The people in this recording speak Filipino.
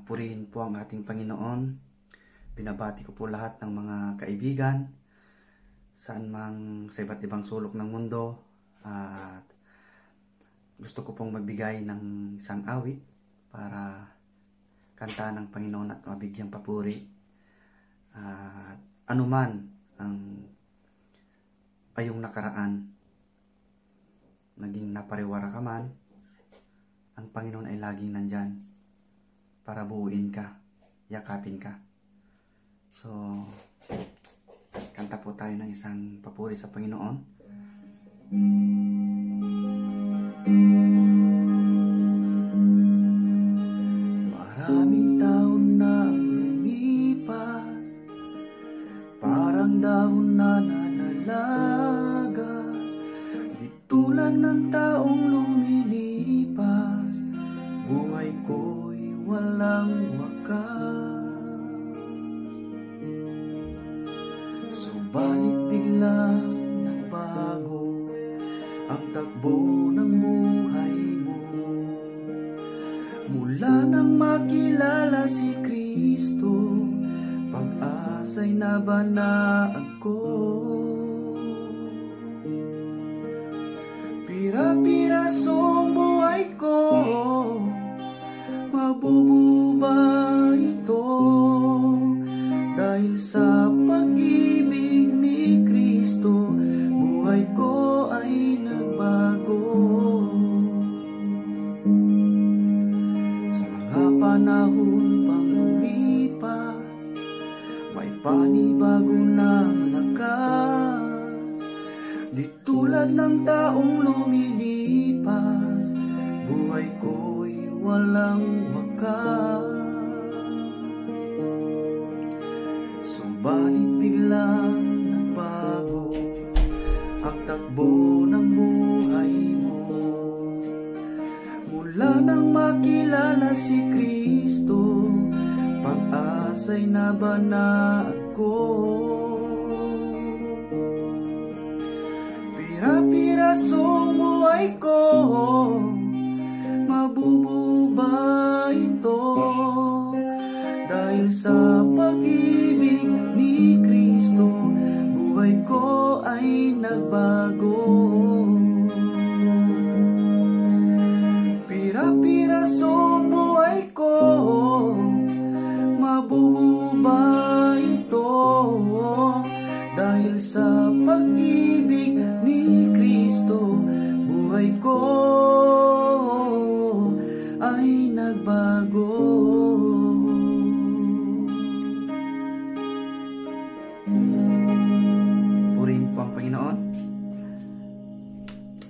Purihin po ang ating Panginoon. Binabati ko po lahat ng mga kaibigan saan mang sa iba't ibang sulok ng mundo. At gusto ko pong magbigay ng isang awit para kanta ng Panginoon at mabigyang papuri. At anuman ang ayong nakaraan, naging napariwara ka man, ang Panginoon ay laging nandyan para buuin ka, yakapin ka. So, kanta po tayo ng isang papuri sa Panginoon. Maraming taon na lumipas, parang dahon na nalalagas, di tulad ng taong lumilipas, buhay ko'y walang wakas. Subalit biglang nagbago ang takbo ng buhay mo, mula nang makilala si Kristo, pag-asa'y nabanag ko. Pira-pirasong buhay ko, mabububa ito, dahil sa pag-ibig ni Kristo, buhay ko ay nagbago. Sa mga panahon pang lumipas, may panibago ng lakas, di tulad ng taong lumilipas, buhay ko'y walang wakas. Subalit biglang nagbago ang takbo ng buhay mo, mula nang makilala si Kristo, pag-asa'y nabanag ko. Pira-pirasong buhay ko, mabububa ito, dahil sa pag-ibig ni Kristo, buhay ko ay nagbago. Pira-pirasong buhay ko, mabububa ito, dahil sa pag-ibig ni Kristo, buhay ko